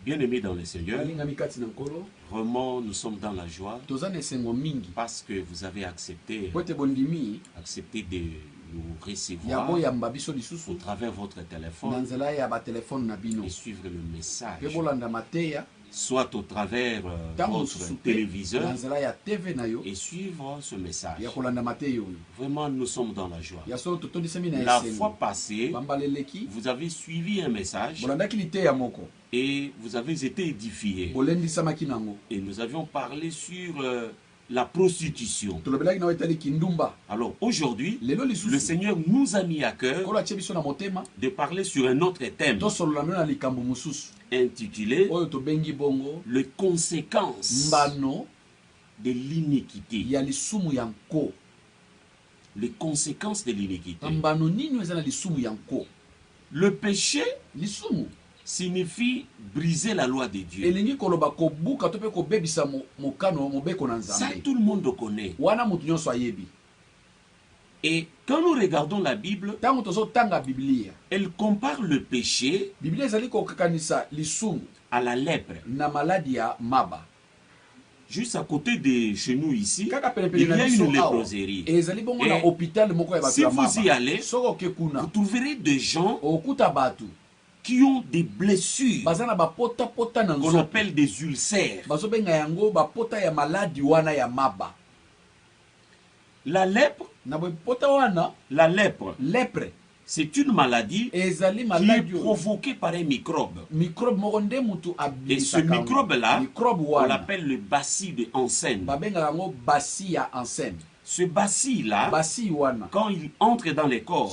Bien-aimés dans le Seigneur, vraiment nous sommes dans la joie parce que vous avez accepté de nous recevoir au travers de votre téléphone et suivre le message, soit au travers votre téléviseur et suivre ce message. Vraiment, nous sommes dans la joie. La fois passée, vous avez suivi un message et vous avez été édifiés. Et nous avions parlé sur la prostitution. Alors aujourd'hui, le Seigneur nous a mis à cœur de parler sur un autre thème intitulé les conséquences de l'iniquité. Les conséquences de l'iniquité. Le péché signifie briser la loi de Dieu. Ça, tout le monde le connaît. Et quand nous regardons la Bible, elle compare le péché à la lèpre. Juste à côté de chez nous ici, il y a une léproserie. Et si vous y allez, vous trouverez des gens qui ont des blessures qu'on appelle des ulcères. La lèpre, c'est une maladie qui est provoquée par un microbe. Et ce microbe-là, on l'appelle le bacille de Hansen. Ce bacille-là, quand il entre dans les corps,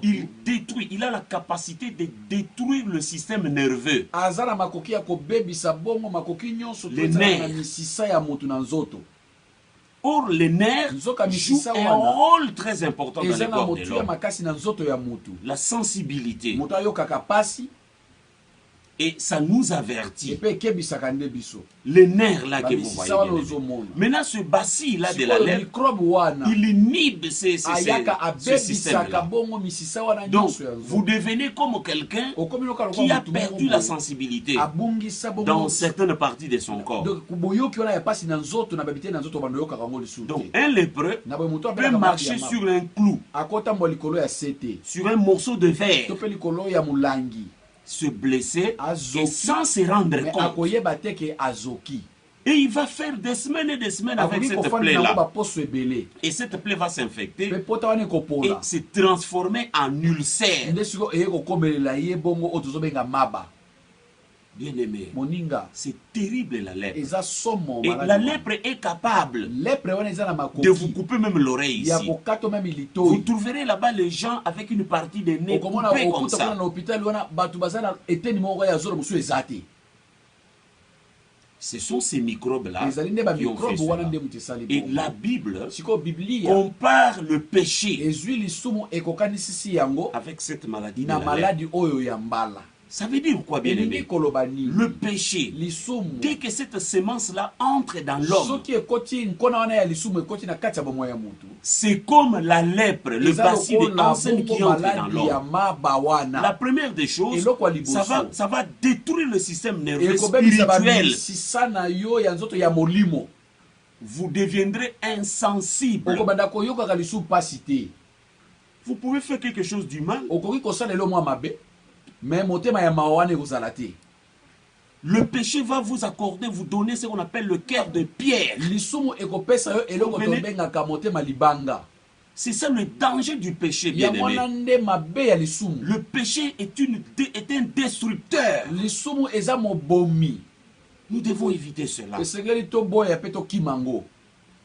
il détruit, il a la capacité de détruire le système nerveux. Les nerfs. Or, les nerfs jouent un rôle très important dans le corps de l'homme. La sensibilité. Et ça nous avertit. Les nerfs là que vous voyez. Maintenant, ce bacille là de la lèpre, il inhibe ce système-là. Donc, vous devenez comme quelqu'un qui a perdu la sensibilité dans certaines parties de son corps. Donc, un lépreux peut marcher sur un clou, sur un morceau de verre, se blesser et sans se rendre compte. Et il va faire des semaines et des semaines avec cette plaie-là. Et cette plaie va s'infecter et se transformer en ulcère. Bien-aimé, c'est terrible la lèpre. Et la lèpre est capable de vous couper même l'oreille ici. Vous trouverez là-bas les gens avec une partie de nez coupée comme ça. Ce sont ces microbes-là qui ont fait cela. Et la Bible compare le péché avec cette maladie de la lèpre. Ça veut dire quoi, bien aimé? Le péché, dès que cette semence-là entre dans l'homme, c'est comme la lèpre, le bacille de Hansen qui entre dans l'homme. La première des choses, ça va détruire le système nerveux spirituel. Vous deviendrez insensible. Vous pouvez faire quelque chose du mal. Le péché va vous accorder, vous donner ce qu'on appelle le cœur de pierre. C'est ça le danger du péché, bien-aimé. Le péché est un destructeur. Nous devons éviter cela.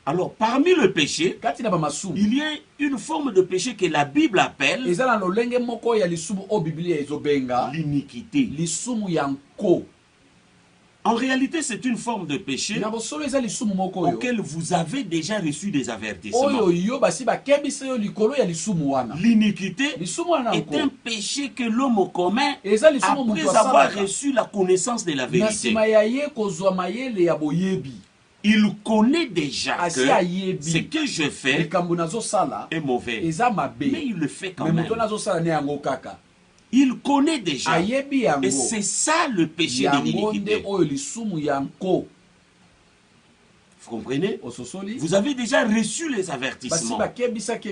Alors, parmi le péché, il y a une forme de péché que la Bible appelle l'iniquité. En réalité, c'est une forme de péché auquel vous avez déjà reçu des avertissements. L'iniquité est un péché que l'homme commet après avoir reçu la connaissance de la vérité. Il connaît déjà que ce que je fais est mauvais. Mais il le fait quand même. Il connaît déjà. Et c'est ça le péché de l'iniquité. Vous comprenez? Vous avez déjà reçu les avertissements.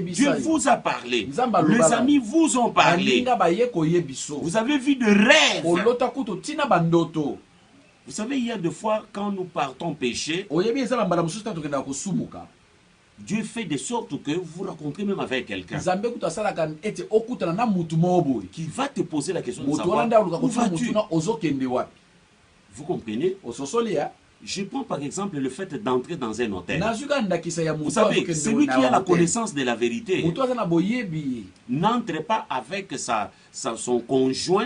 Dieu vous a parlé. Les amis vous ont parlé. Vous avez vu de rêves. Vous savez, il y a des fois, quand nous partons pécher, Dieu fait de sorte que vous vous rencontrez même avec quelqu'un qui va te poser la question de savoir où vas-tu. Vous comprenez? Je prends par exemple le fait d'entrer dans un hôtel. Vous savez, celui qui a la connaissance de la vérité n'entre pas avec son conjoint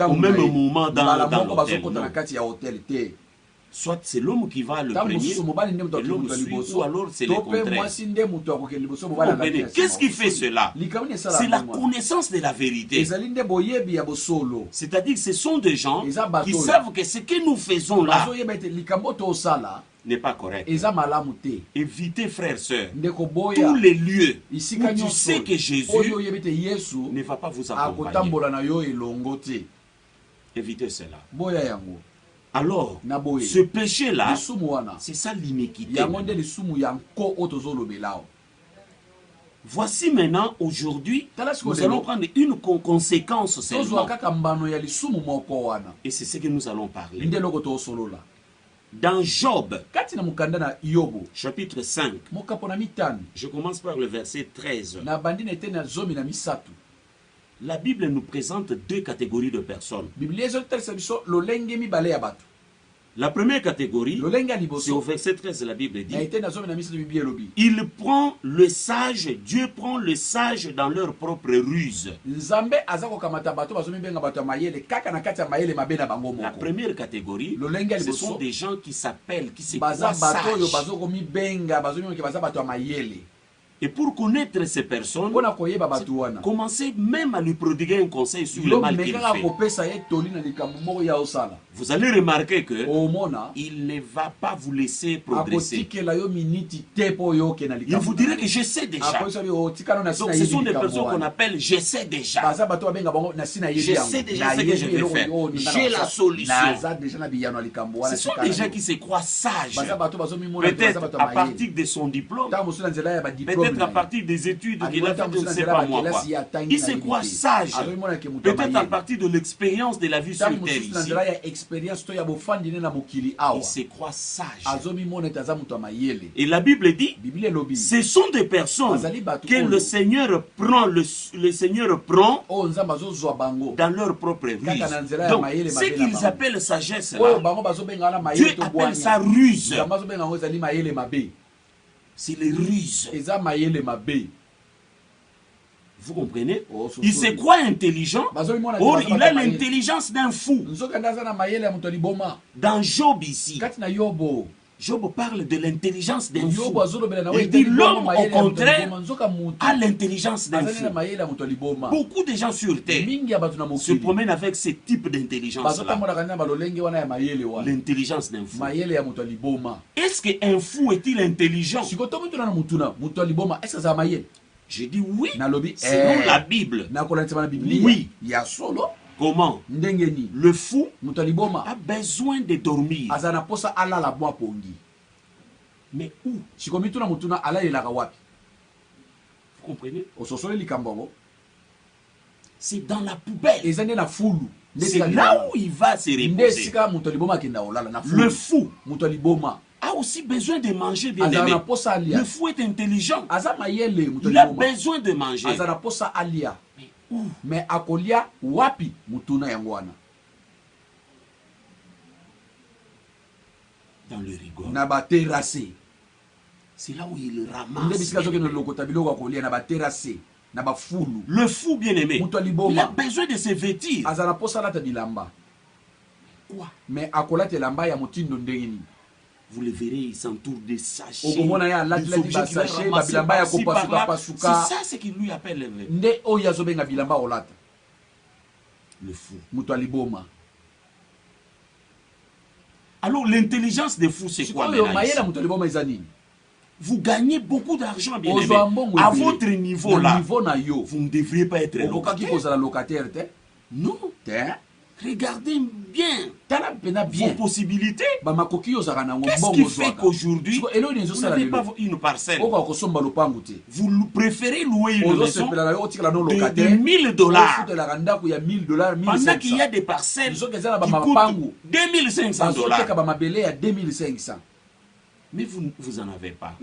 au même moment dans l'hôtel. Soit c'est l'homme qui va le premier, et l'homme suit, ou alors c'est le contraire. Qu'est-ce qui fait cela? C'est la connaissance de la vérité. C'est-à-dire que ce sont des gens qui savent que ce que nous faisons là n'est pas correct. Évitez, frères, sœurs, tous les lieux où tu sais que Jésus ne va pas vous accompagner. Évitez cela. Alors, ce péché-là, c'est ça l'iniquité. Voici maintenant, aujourd'hui, nous allons prendre une conséquence seulement. Et c'est ce que nous allons parler. Dans Job, chapitre 5, je commence par le verset 13. La Bible nous présente deux catégories de personnes. La première catégorie, c'est au verset 13, la Bible dit, il prend le sage, Dieu prend le sage dans leur propre ruse. La première catégorie, ce sont des gens qui s'appellent, qui se croient sages. Et pour connaître ces personnes, commencez même à lui prodiguer un conseil sur le mal qu'il fait. Vous allez remarquer que il ne va pas vous laisser progresser. Il vous dirait que je sais déjà. Donc ce sont des personnes qu'on appelle je sais déjà. Je sais déjà ce que je vais faire. J'ai la solution. Ce sont des gens qui se croient sages. Peut-être à partir de son diplôme. Peut-être à partir des études qu'il a fait, je ne sais pas moi quoi. Il se croit sage. Peut-être à partir de l'expérience de la vie sur terre ici. Il se croit sage. Et la Bible dit, ce sont des personnes que le Seigneur prend, dans leur propre ruse. Donc, ce qu'ils appellent sagesse là, Dieu appelle ça ruse. C'est les ruses. Vous comprenez? Il se croit intelligent. Or, il a l'intelligence d'un fou. Dans Job ici, Job parle de l'intelligence d'un fou. Il dit l'homme, au contraire, a l'intelligence d'un fou. Beaucoup de gens sur terre se promènent avec ce type d'intelligence-là. L'intelligence d'un fou. Est-ce qu'un fou est-il intelligent? Je dis oui, selon la Bible. Oui. Comment? Le fou a besoin de dormir. Mais où? Vous comprenez? C'est dans la poubelle. C'est là où il va se reposer. Le fou a aussi besoin de manger, bien aimé. Le fou est intelligent. Il a besoin de manger. Mais akolia wapi mutuna yangwana dans le rigole. Na ba terrassé. C'est là où il ramasse. Le fou bien aimé, il a besoin de se vêtir. Quoi? Mais akola te lamba ya mutindo ndengini. Vous le verrez, il s'entoure des sachets. C'est ça ce qu'il lui appelle le fou. Alors l'intelligence des fous, c'est quoi? Vous gagnez beaucoup d'argent, bien aimé. À votre niveau là, vous ne devriez pas être locataire. Non. Regardez bien vos possibilités. Qu'est-ce qui fait qu'aujourd'hui, vous n'avez pas une parcelle? Vous préférez louer une maison de 1000 $. Pendant qu'il y a des parcelles qui coûtent 2500 $. Mais vous n'en avez pas.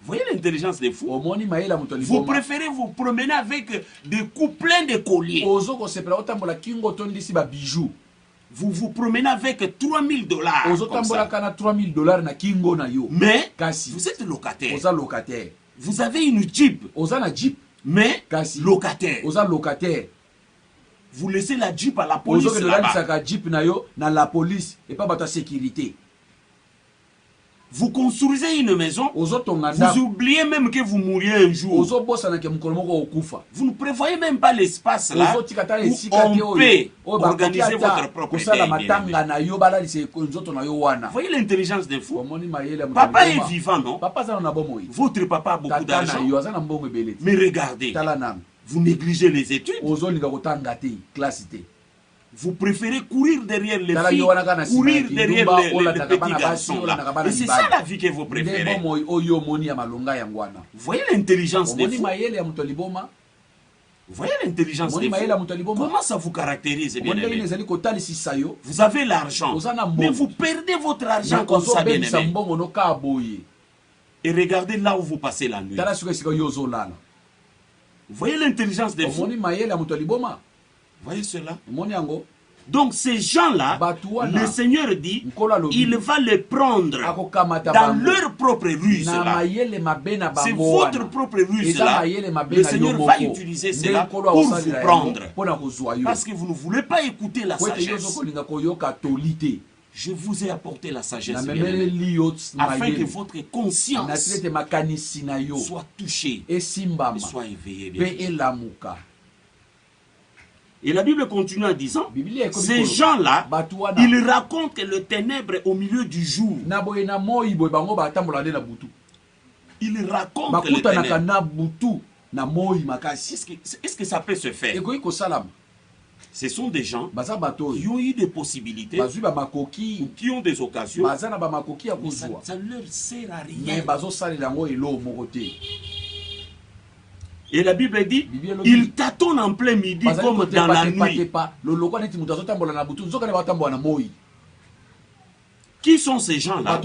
Vous voyez l'intelligence des fous? Vous préférez vous promener avec des coups pleins de colliers. Vous vous promenez avec 3000 $. Mais vous êtes locataire. Vous avez une Jeep. Mais locataire. Vous laissez la Jeep à la police là-bas. Vous construisez une maison, vous oubliez même que vous mourriez un jour. Vous ne prévoyez même pas l'espace là où on peut organiser votre propre deuil. Vous voyez l'intelligence des fous? Papa est vivant, non? Votre papa a beaucoup d'argent. Mais regardez, vous négligez les études. Vous préférez courir derrière les filles, courir derrière les petits garçons là. Et c'est ça la vie que vous préférez. Vous voyez l'intelligence des fous? Vous voyez l'intelligence des fous? Comment ça vous caractérise, bien aimé? Vous avez l'argent, mais vous perdez votre argent comme ça, bien aimé. Et regardez là où vous passez la nuit. Vous voyez l'intelligence des fous? Vous voyez cela? Donc ces gens-là, le Seigneur dit, il va les prendre dans leur propre ruse là. C'est votre propre ruse là. Le Seigneur va utiliser cela pour vous prendre. Parce que vous ne voulez pas écouter la sagesse. Je vous ai apporté la sagesse, afin que votre conscience soit touchée et soit éveillée. Et la Bible continue en disant, ces gens-là, ils racontent que le ténèbre est au milieu du jour. Ils racontent que le ténèbre. Est-ce que ça peut se faire? Ce sont des gens qui ont eu des possibilités, ou qui ont des occasions, mais ça ne leur sert à rien. Et la Bible dit, ils tâtonnent en plein midi comme dans la nuit. Qui sont ces gens-là?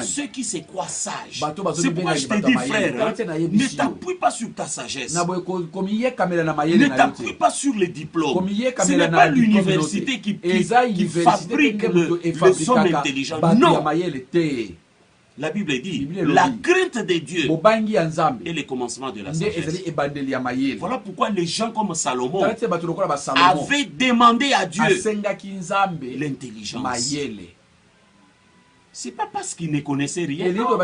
Ceux qui se croient sages. C'est pourquoi je te dis, frère, ne t'appuie pas sur ta sagesse. Ne t'appuie pas sur les diplômes. Ce n'est pas l'université qui fabrique les hommes intelligents. Non. La Bible dit, la crainte de Dieu est le commencement de la sagesse. Voilà pourquoi les gens comme Salomon avaient demandé à Dieu l'intelligence. C'est pas parce qu'ils ne connaissaient rien. Non.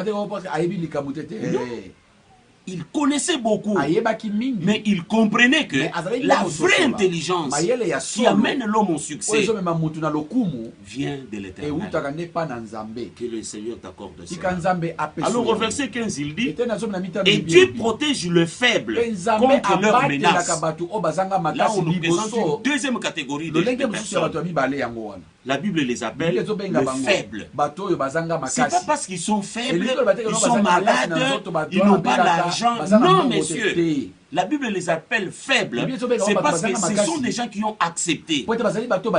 Il connaissait beaucoup, mais il comprenait que la vraie intelligence qui amène l'homme au succès vient de l'Éternel. Que le Seigneur t'accorde cela. Alors au verset 15, il dit, et Dieu protège le faible contre leur menace. Là on nous présente une deuxième catégorie de personnes. La Bible les appelle le faible. C'est pas parce qu'ils sont faibles, ils sont malades, ils n'ont pas l'argent. Non, messieurs. La Bible les appelle faibles. C'est parce que ce sont des gens qui ont accepté.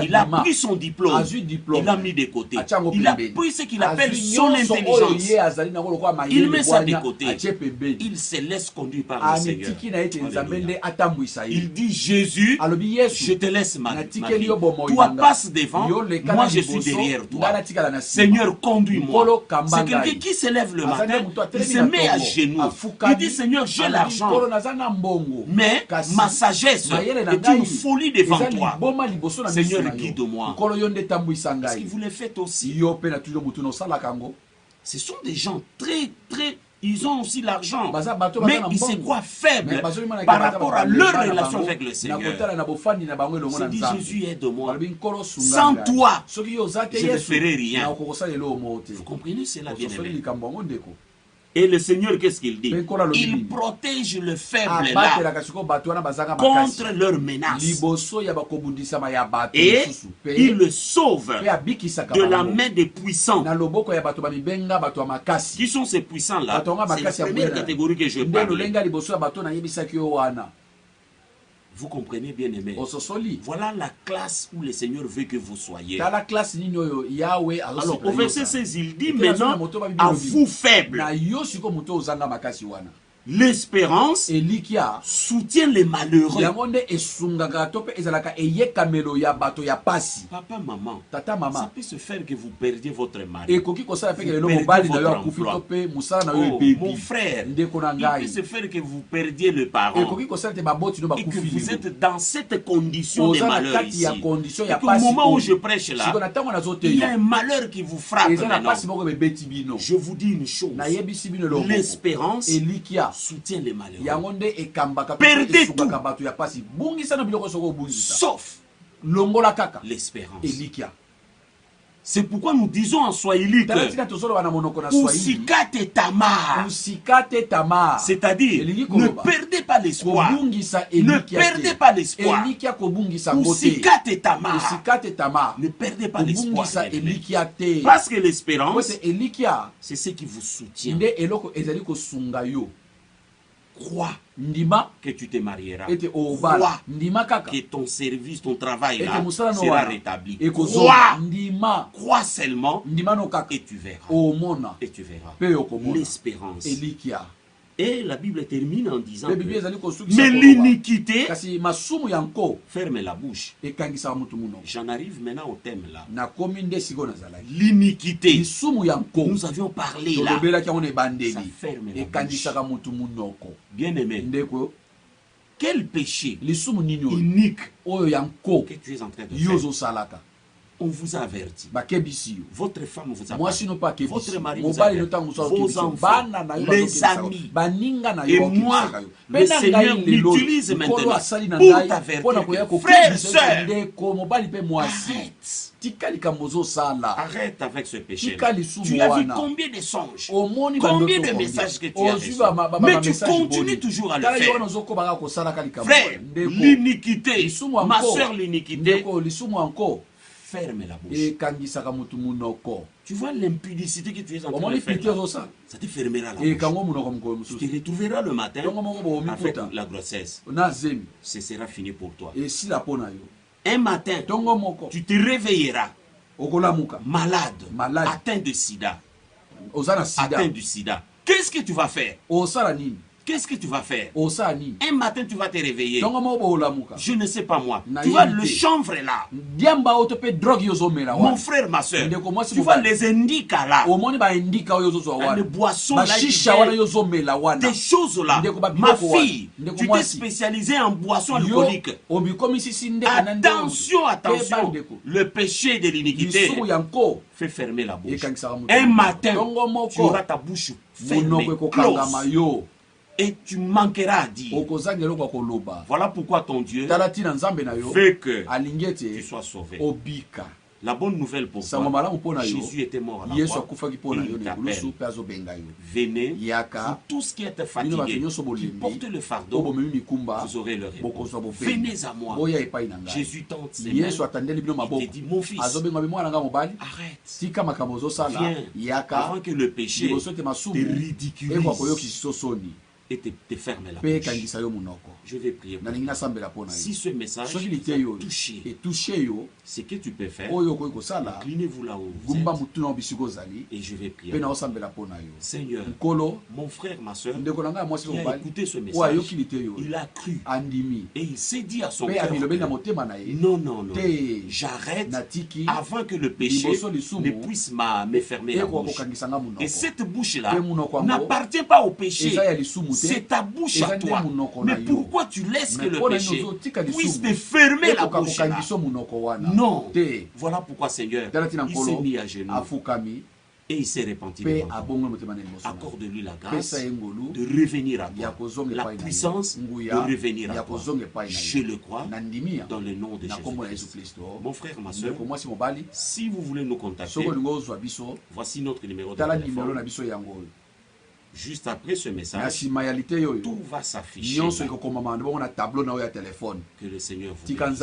Il a pris son diplôme. Il l'a mis de côté. Il a pris ce qu'il appelle son intelligence. Il met ça de côté. Il se laisse conduire par le Seigneur. Il dit, Jésus, je te laisse ma vie. Toi passe devant, moi je suis derrière toi. Seigneur, conduis-moi. C'est quelqu'un qui se lève le matin, il se met à genoux. Il dit, Seigneur, j'ai l'argent, mais ma sagesse est une folie devant toi. Seigneur, guide-moi. Est-ce que vous le faites aussi? Ce sont des gens très... Ils ont aussi l'argent, mais ils se croient faibles par rapport à leur relation avec le Seigneur. C'est dit, Jésus, aide-moi. Sans toi, je ne ferai rien. Vous comprenez cela, bien aimé? Et le Seigneur, qu'est-ce qu'il dit? Il protège le faible là contre leurs menaces. Et il le sauve de la main des puissants. Qui sont ces puissants là? C'est la première catégorie que je parle. Vous comprenez, bien aimé. Voilà la classe où le Seigneur veut que vous soyez. Alors au verset 16, il dit maintenant à vous faibles. L'espérance soutient les malheureux. Papa, maman, ça peut se faire que vous perdiez votre mari. Vous perdiez votre emploi. Oh, mon frère, il peut se faire que vous perdiez le parent. Et que vous êtes dans cette condition de malheur ici. Et qu'au moment où je prêche là, il y a un malheur qui vous frappe maintenant. Je vous dis une chose. L'espérance soutient les malheureux. Perdez tout, sauf l'espérance. C'est pourquoi nous disons en swahili que usikate tamaa, c'est-à-dire ne perdez pas l'espoir. Ne perdez pas l'espoir. Usikate tamaa, ne perdez pas l'espoir. Parce que l'espérance, c'est ce qui vous soutient. Crois que tu te marieras. Crois que ton service, ton travail là sera rétabli. Crois seulement et tu verras. Et tu verras. L'espérance. Et la Bible termine en disant mais l'iniquité ferme la bouche. J'en arrive maintenant au thème là. L'iniquité. Nous avions parlé là. Ça ferme la bouche. Bien aimé. Quel péché unique que tu es en train de faire? On vous a averti. Votre femme vous a averti. Votre mari vous a averti. Vos enfants, les amis. Et moi, le Seigneur m'utilise maintenant pour t'avertir. Frère, sœur, arrête avec ce péché. Tu as vu combien de songes, combien de messages que tu as reçus, mais tu continues toujours à le faire. Frère, l'iniquité, ma soeur, l'iniquité, ferme la bouche. Tu vois l'impudicité que tu es en train de faire, ça te fermera la bouche. Tu te retrouveras le matin avec la grossesse. Ce sera fini pour toi. Un matin, tu te réveilleras malade, atteint de sida. Atteint du sida. Qu'est-ce que tu vas faire? Qu'est-ce que tu vas faire? Un matin, tu vas te réveiller. Je ne sais pas moi. Tu vois le chanvre là. Mon frère, ma soeur. Tu vois les indicas là. Les boissons là. Des choses là. Ma fille, tu t'es spécialisée en boissons alcooliques. Attention, attention. Le péché de l'iniquité fait fermer la bouche. Un matin, tu auras ta bouche fermée, close. Et tu manqueras à dire. Voilà pourquoi ton Dieu veut que tu sois sauvé. La bonne nouvelle pour toi, Jésus était mort à la croix. Il t'appelle. Venez, vous tous qui êtes fatigués, qui portez le fardeau, vous aurez le repos. Venez à moi. Jésus tente ses mains. Il te dit, mon fils, arrête. Viens avant que le péché te ridiculise et te ferme la bouche. Je vais prier pour toi. Si ce message t'a touché, ce que tu peux faire, inclinez-vous là où vous êtes et je vais prier. Seigneur, mon frère, ma soeur, qui a écouté ce message, il a cru et il s'est dit à son cœur, non, non, non, j'arrête avant que le péché ne puisse me fermer la bouche. Et cette bouche-là n'appartient pas au péché. C'est ta bouche à toi. Mais pourquoi tu laisses que le péché puisse te fermer la bouche là? Non. Voilà pourquoi, Seigneur, il s'est mis à genoux et il s'est repenti devant toi. Accorde-lui la grâce de revenir à toi, la puissance de revenir à toi. Je le crois dans le nom de Jésus-Christ. Mon frère, ma soeur, si vous voulez nous contacter, voici notre numéro de téléphone. Juste après ce message, tout va s'afficher. Que le Seigneur vous bénisse.